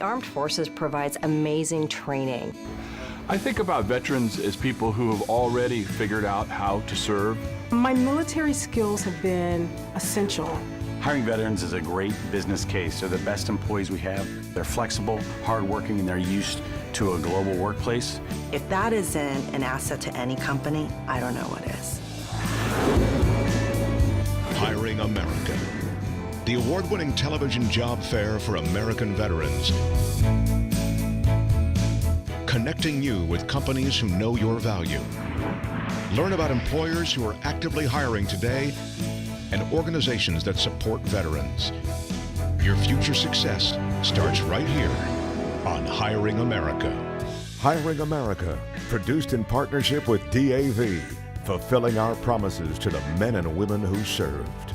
the Armed Forces provides amazing training. I think about veterans as people who have already figured out how to serve. My military skills have been essential. Hiring veterans is a great business case. They're the best employees we have. They're flexible, hardworking, and they're used to a global workplace. If that isn't an asset to any company, I don't know what is. Hiring America, the award-winning television job fair for American veterans. Connecting you with companies who know your value. Learn about employers who are actively hiring today and organizations that support veterans. Your future success starts right here on Hiring America. Hiring America, produced in partnership with DAV, fulfilling our promises to the men and women who served.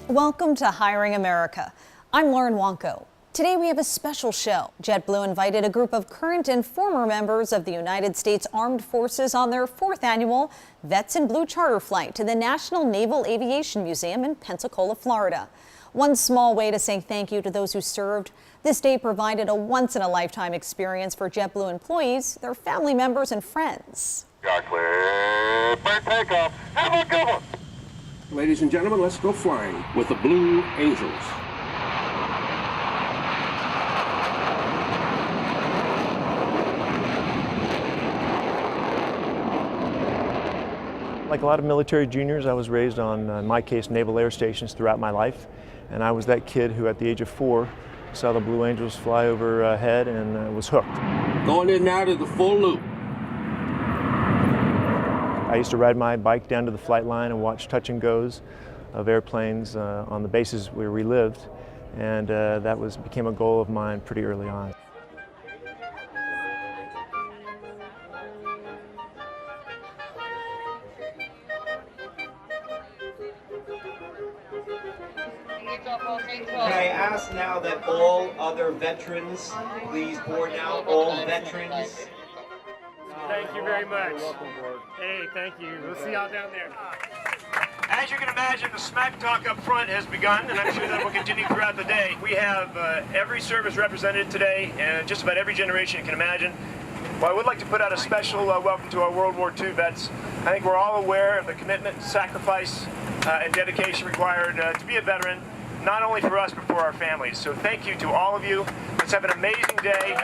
Welcome to Hiring America. I'm Lauren Wanko. Today we have a special show. JetBlue invited a group of current and former members of the United States Armed Forces on their 4th annual Vets in Blue charter flight to the National Naval Aviation Museum in Pensacola, Florida. One small way to say thank you to those who served. This day provided a once-in-a-lifetime experience for JetBlue employees, their family members, and friends. Got clear for takeoff. Have a good one. Ladies and gentlemen, let's go flying with the Blue Angels. Like a lot of military juniors, I was raised on, in my case, naval air stations throughout my life. And I was that kid who, at the age of 4, saw the Blue Angels fly overhead and was hooked. Going in now to the full loop. I used to ride my bike down to the flight line and watch touch and goes of airplanes on the bases where we lived. And that became a goal of mine pretty early on. Can I ask now that all other veterans please board now? All veterans. Thank you very much. Hey, thank you. We'll see y'all down there. As you can imagine, the smack talk up front has begun, and I'm sure that will continue throughout the day. We have every service represented today, and just about every generation you can imagine. Well, I would like to put out a special welcome to our World War II vets. I think we're all aware of the commitment, sacrifice, and dedication required to be a veteran, not only for us, but for our families. So thank you to all of you. Let's have an amazing day.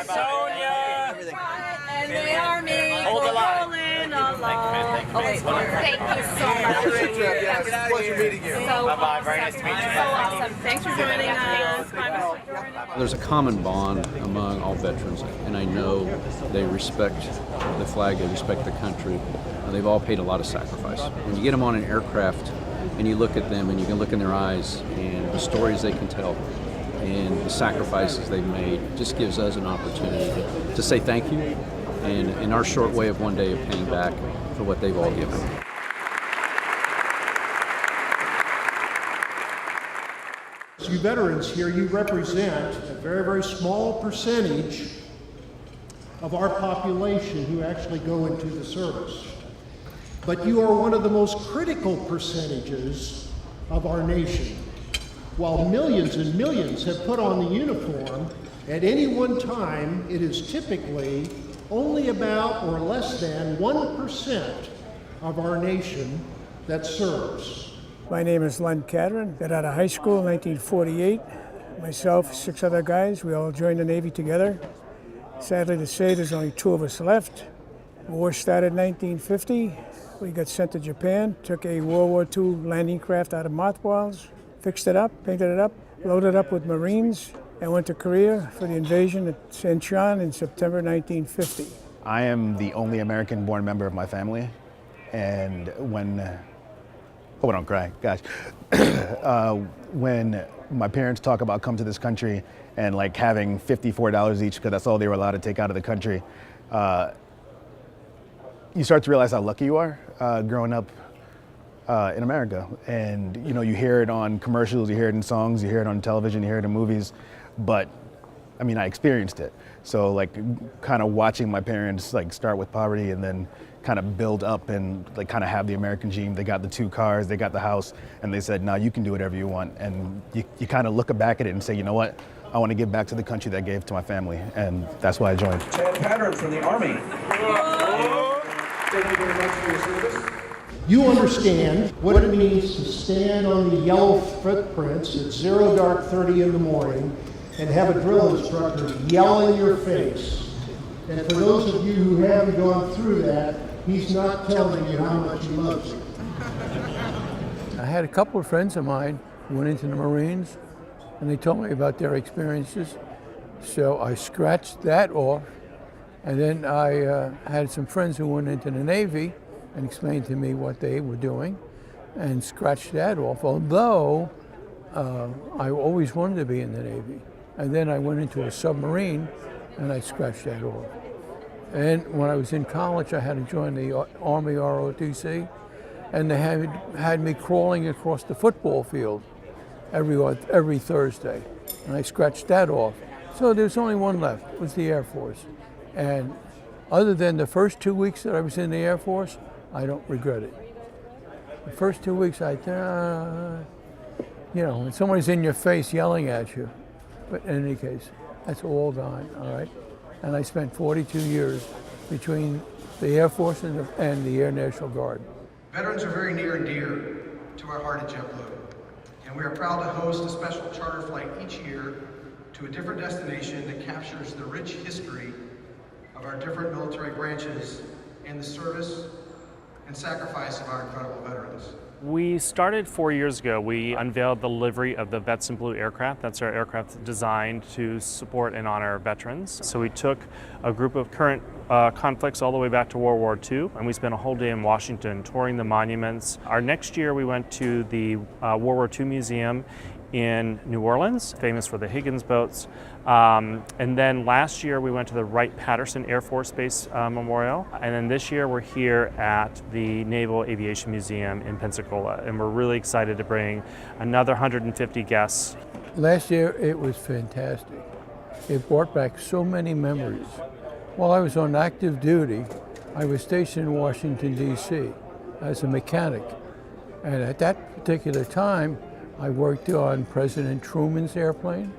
Sonia and the Army. Hold the line. Thank you so much. It's a pleasure meeting you. Bye-bye. Very nice to meet you. So awesome. Thanks for joining us. There's a common bond among all veterans, and I know they respect the flag, they respect the country. They've all paid a lot of sacrifice. When you get them on an aircraft and you look at them and you can look in their eyes and the stories they can tell and the sacrifices they've made, just gives us an opportunity to say thank you, and in our short way of one day of paying back for what they've all given. You veterans here, you represent a very, very small percentage of our population who actually go into the service. But you are one of the most critical percentages of our nation. While millions and millions have put on the uniform, at any one time, it is typically only about or less than 1% of our nation that serves. My name is Len Cadron. Got out of high school in 1948. Myself, 6 other guys, we all joined the Navy together. Sadly to say, there's only 2 of us left. War started in 1950. We got sent to Japan, took a World War II landing craft out of mothballs, fixed it up, painted it up, loaded up with Marines, and went to Korea for the invasion at Sancheon in September 1950. I am the only American-born member of my family, and when, oh, don't cry, gosh. When my parents talk about come to this country and like having $54 each, because that's all they were allowed to take out of the country, you start to realize how lucky you are growing up in America. And you know, you hear it on commercials, you hear it in songs, you hear it on television, you hear it in movies, but I mean, I experienced it. So like kind of watching my parents like start with poverty and then kind of build up and like kind of have the American dream. They got the 2 cars, they got the house, and they said, no, you can do whatever you want. And you kind of look back at it and say, you know what? I want to give back to the country that gave to my family. And that's why I joined. Chad Pattern from the Army. Thank you very much for your service. You understand what it means to stand on the yellow footprints at 0 dark 30 in the morning and have a drill instructor yell in your face. And for those of you who haven't gone through that, he's not telling you how much he loves you. I had a couple of friends of mine who went into the Marines, and they told me about their experiences. So I scratched that off, and then I had some friends who went into the Navy and explained to me what they were doing, and scratched that off, although I always wanted to be in the Navy. And then I went into a submarine, and I scratched that off. And when I was in college, I had to join the Army ROTC, and they had me crawling across the football field every Thursday, and I scratched that off. So there's only one left, it was the Air Force. And other than the first 2 weeks that I was in the Air Force, I don't regret it. The first 2 weeks, you know, when somebody's in your face yelling at you, but in any case, that's all gone, all right? And I spent 42 years between the Air Force and the Air National Guard. Veterans are very near and dear to our heart at JetBlue, and we are proud to host a special charter flight each year to a different destination that captures the rich history of our different military branches and the service and sacrifice of our incredible veterans. We started 4 years ago. We unveiled the livery of the Vets in Blue aircraft. That's our aircraft designed to support and honor veterans. So we took a group of current conflicts all the way back to World War II, and we spent a whole day in Washington touring the monuments. Our next year we went to the World War II Museum in New Orleans, famous for the Higgins boats. And then last year we went to the Wright-Patterson Air Force Base Memorial. And then this year we're here at the Naval Aviation Museum in Pensacola. And we're really excited to bring another 150 guests. Last year it was fantastic. It brought back so many memories. While I was on active duty, I was stationed in Washington, D.C. as a mechanic. And at that particular time, I worked on President Truman's airplane,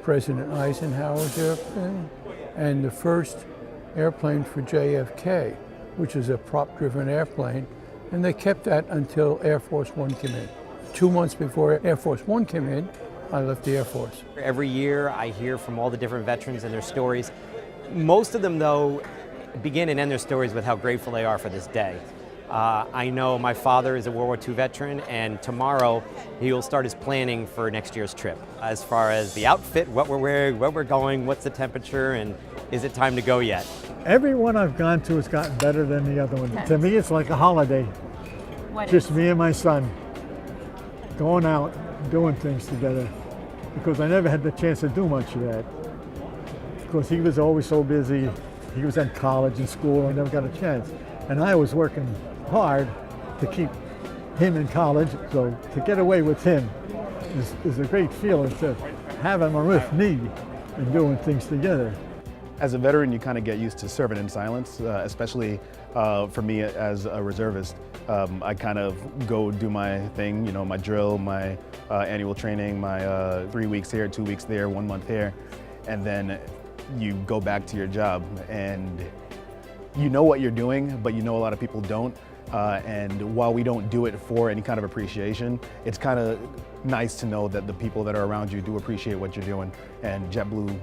President Eisenhower's airplane, and the first airplane for JFK, which is a prop-driven airplane, and they kept that until Air Force One came in. 2 months before Air Force One came in, I left the Air Force. Every year I hear from all the different veterans and their stories. Most of them, though, begin and end their stories with how grateful they are for this day. I know my father is a World War II veteran, and tomorrow he will start his planning for next year's trip. As far as the outfit, what we're wearing, where we're going, what's the temperature, and is it time to go yet? Every one I've gone to has gotten better than the other one. To me, it's like a holiday. Just me and my son going out, doing things together, because I never had the chance to do much of that. Because he was always so busy. He was at college and school, I never got a chance. And I was working hard to keep him in college, so to get away with him is a great feeling, to have him with me and doing things together. As a veteran, you kind of get used to serving in silence, especially for me as a reservist. I kind of go do my thing, you know, my drill, my annual training, my 3 weeks here, 2 weeks there, 1 month here, and then you go back to your job, and you know what you're doing, but you know a lot of people don't. And while we don't do it for any kind of appreciation, it's kind of nice to know that the people that are around you do appreciate what you're doing. And JetBlue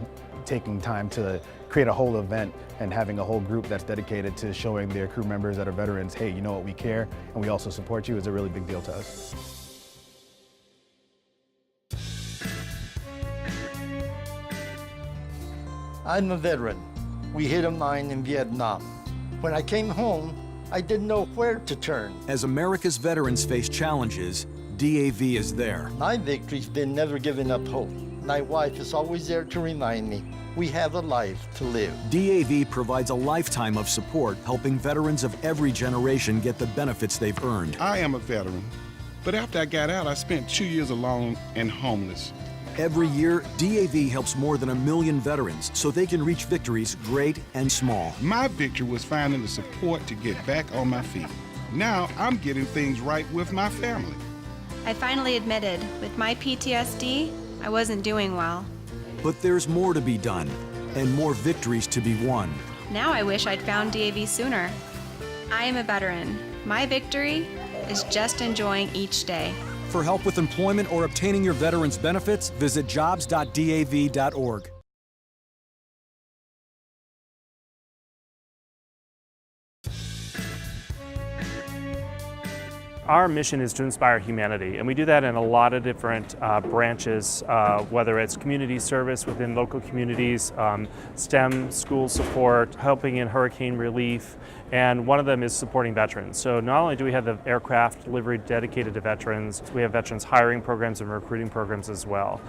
taking time to create a whole event and having a whole group that's dedicated to showing their crew members that are veterans, hey, you know what, we care and we also support you, is a really big deal to us. I'm a veteran. We hit a mine in Vietnam. When I came home, I didn't know where to turn. As America's veterans face challenges, DAV is there. My victory's been never giving up hope. My wife is always there to remind me we have a life to live. DAV provides a lifetime of support, helping veterans of every generation get the benefits they've earned. I am a veteran, but after I got out, I spent 2 years alone and homeless. Every year, DAV helps more than 1 million veterans so they can reach victories great and small. My victory was finding the support to get back on my feet. Now I'm getting things right with my family. I finally admitted, with my PTSD, I wasn't doing well. But there's more to be done and more victories to be won. Now I wish I'd found DAV sooner. I am a veteran. My victory is just enjoying each day. For help with employment or obtaining your veterans' benefits, visit jobs.dav.org. Our mission is to inspire humanity, and we do that in a lot of different branches, whether it's community service within local communities, STEM school support, helping in hurricane relief, and one of them is supporting veterans. So not only do we have the aircraft delivery dedicated to veterans, we have veterans hiring programs and recruiting programs as well.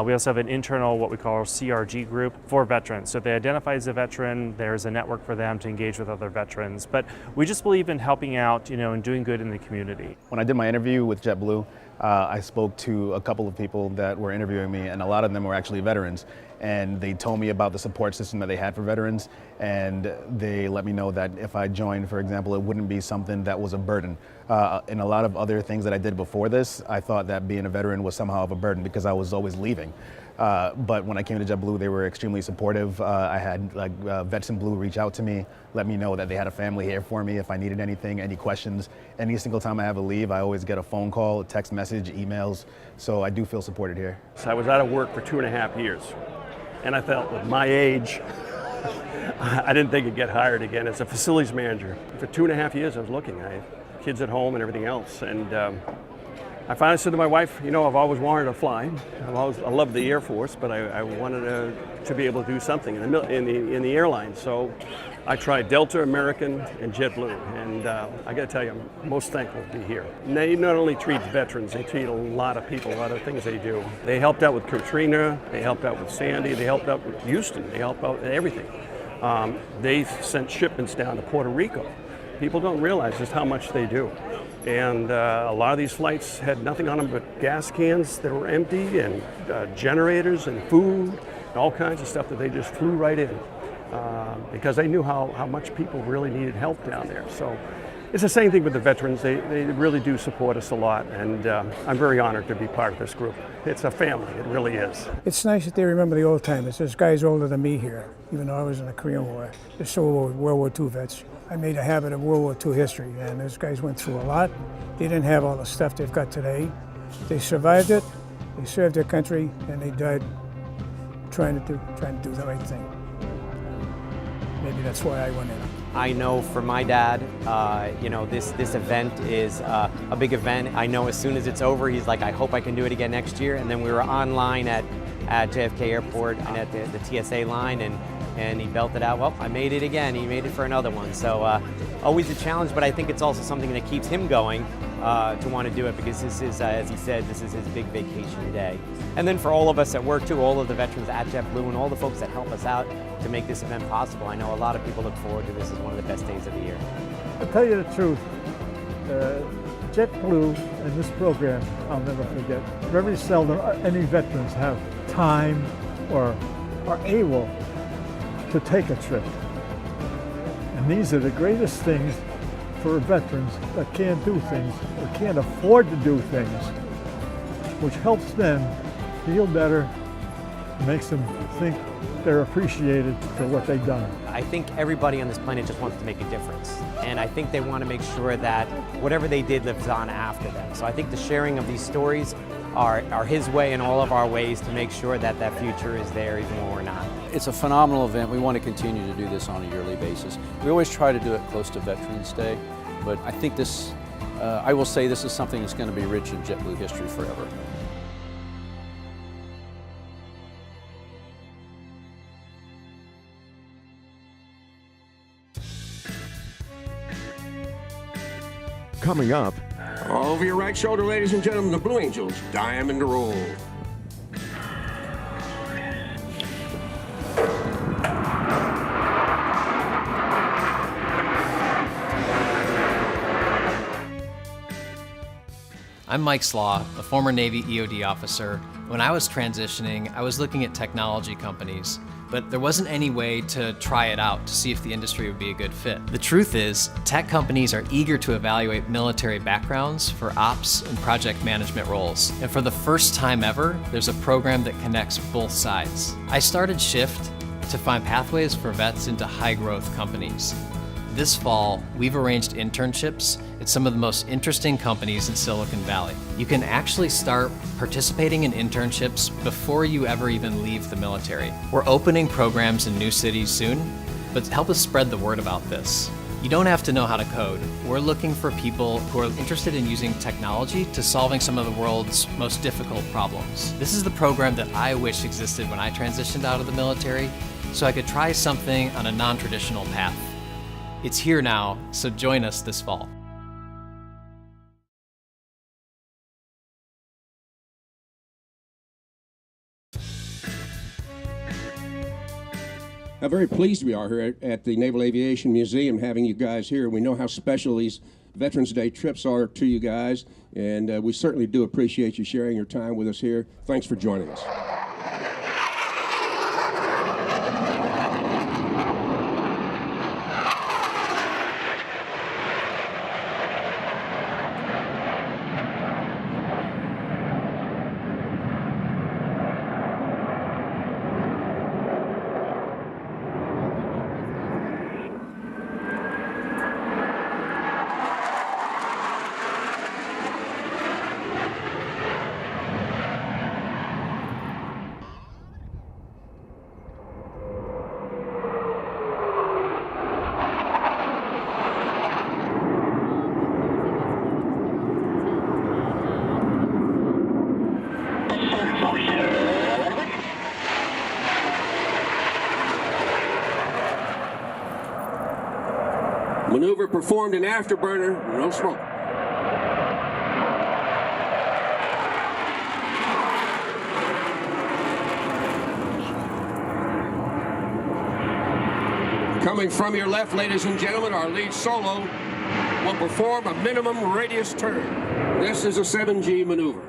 We also have an internal, what we call our CRG group for veterans. So if they identify as a veteran, there's a network for them to engage with other veterans. But we just believe in helping out, and doing good in the community. When I did my interview with JetBlue, I spoke to a couple of people that were interviewing me, and a lot of them were actually veterans. And they told me about the support system that they had for veterans, and they let me know that if I joined, for example, it wouldn't be something that was a burden. In a lot of other things that I did before this, I thought that being a veteran was somehow of a burden because I was always leaving. But when I came to JetBlue, they were extremely supportive. I had Vets in Blue reach out to me, let me know that they had a family here for me if I needed anything, any questions. Any single time I have a leave, I always get a phone call, a text message, emails. So I do feel supported here. So I was out of work for 2.5 years. And I felt with my age, I didn't think I'd get hired again as a facilities manager. For 2.5 years I was looking. I had kids at home and everything else. And I finally said to my wife, I've always wanted to fly. I love the Air Force, but I wanted to be able to do something in the airline. So I tried Delta, American, and JetBlue. And I got to tell you, I'm most thankful to be here. And they not only treat veterans, they treat a lot of people, a lot of things they do. They helped out with Katrina, they helped out with Sandy, they helped out with Houston, they helped out with everything. They sent shipments down to Puerto Rico. People don't realize just how much they do. And a lot of these flights had nothing on them but gas cans that were empty and generators and food and all kinds of stuff that they just flew right in because they knew how much people really needed help down there. So it's the same thing with the veterans. They really do support us a lot, and I'm very honored to be part of this group. It's a family, it really is. It's nice that they remember the old timers. There's guys older than me here, even though I was in the Korean War. There's so World War II vets. I made a habit of World War II history, and those guys went through a lot. They didn't have all the stuff they've got today. They survived it, they served their country, and they died trying to do the right thing. Maybe that's why I went in. I know for my dad, this event is a big event. I know as soon as it's over, he's like, I hope I can do it again next year. And then we were online at JFK Airport and at the TSA line, and he belted out, well, I made it again. He made it for another one. So always a challenge, but I think it's also something that keeps him going to want to do it, because this is, as he said, this is his big vacation day. And then for all of us at work too, all of the veterans at JetBlue and all the folks that help us out to make this event possible. I know a lot of people look forward to this as one of the best days of the year. I'll tell you the truth, JetBlue and this program, I'll never forget. Very seldom any veterans have time or are able to take a trip. And these are the greatest things for veterans that can't do things or can't afford to do things, which helps them feel better, makes them think they're appreciated for what they've done. I think everybody on this planet just wants to make a difference. And I think they want to make sure that whatever they did lives on after them. So I think the sharing of these stories are his way and all of our ways to make sure that that future is there even when we're not. It's a phenomenal event. We want to continue to do this on a yearly basis. We always try to do it close to Veterans Day, but I think this, I will say this is something that's going to be rich in JetBlue history forever. Coming up, over your right shoulder, ladies and gentlemen, the Blue Angels, Diamond Roll. I'm Mike Slaw, a former Navy EOD officer When I was transitioning, I was looking at technology companies, but there wasn't any way to try it out to see if the industry would be a good fit. The truth is, tech companies are eager to evaluate military backgrounds for ops and project management roles. And for the first time ever, there's a program that connects both sides. I started Shift to find pathways for vets into high-growth companies. This fall, we've arranged internships at some of the most interesting companies in Silicon Valley. You can actually start participating in internships before you ever even leave the military. We're opening programs in new cities soon, but help us spread the word about this. You don't have to know how to code. We're looking for people who are interested in using technology to solving some of the world's most difficult problems. This is the program that I wish existed when I transitioned out of the military, so I could try something on a non-traditional path. It's here now, so join us this fall. How very pleased we are here at the Naval Aviation Museum having you guys here. We know how special these Veterans Day trips are to you guys, and we certainly do appreciate you sharing your time with us here. Thanks for joining us. Maneuver performed in afterburner, no smoke. Coming from your left, ladies and gentlemen, our lead solo will perform a minimum radius turn. This is a 7G maneuver.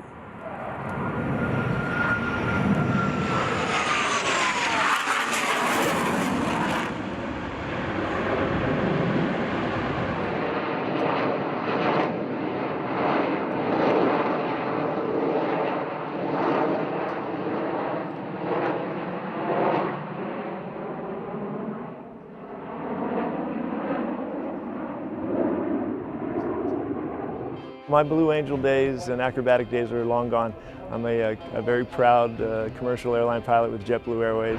My Blue Angel days and acrobatic days are long gone. I'm a very proud commercial airline pilot with Jetblue Airways.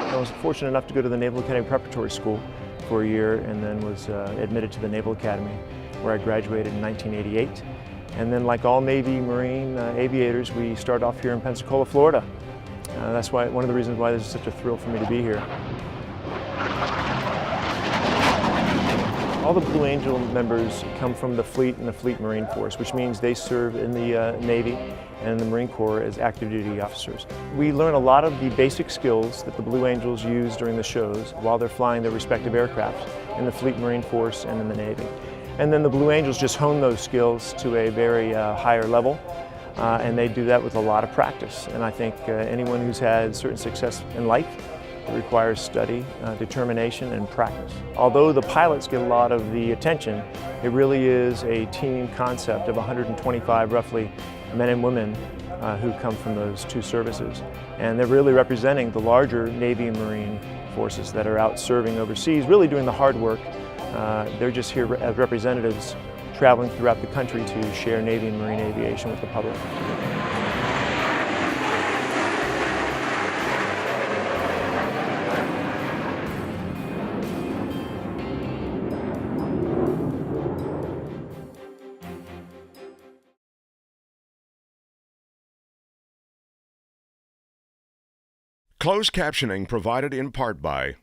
I was fortunate enough to go to the Naval Academy Preparatory School for a year and then was admitted to the Naval Academy, where I graduated in 1988. And then, like all Navy Marine aviators, we start off here in Pensacola, Florida. That's one of the reasons why this is such a thrill for me to be here. All the Blue Angel members come from the Fleet and the Fleet Marine Force, which means they serve in the Navy and the Marine Corps as active duty officers. We learn a lot of the basic skills that the Blue Angels use during the shows while they're flying their respective aircraft in the Fleet Marine Force and in the Navy. And then the Blue Angels just hone those skills to a very higher level, and they do that with a lot of practice. And I think anyone who's had certain success in life, it requires study, determination, and practice. Although the pilots get a lot of the attention, it really is a team concept of 125 roughly men and women who come from those two services. And they're really representing the larger Navy and Marine forces that are out serving overseas, really doing the hard work. They're just here as representatives traveling throughout the country to share Navy and Marine aviation with the public. Closed captioning provided in part by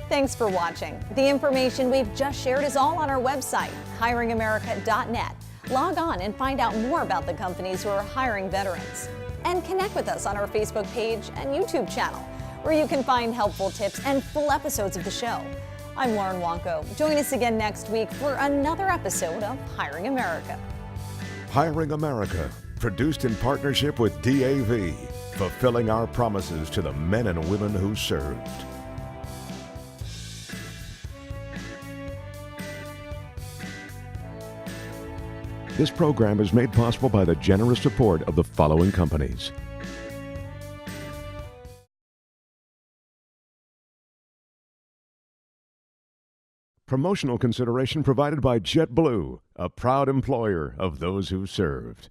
Thanks for watching. The information we've just shared is all on our website, hiringamerica.net. Log on and find out more about the companies who are hiring veterans. And connect with us on our Facebook page and YouTube channel. where you can find helpful tips and full episodes of the show. I'm Lauren Wanko. Join us again next week for another episode of Hiring America. Hiring America, produced in partnership with DAV, fulfilling our promises to the men and women who served. This program is made possible by the generous support of the following companies: promotional consideration provided by Jetblue, a proud employer of those who served.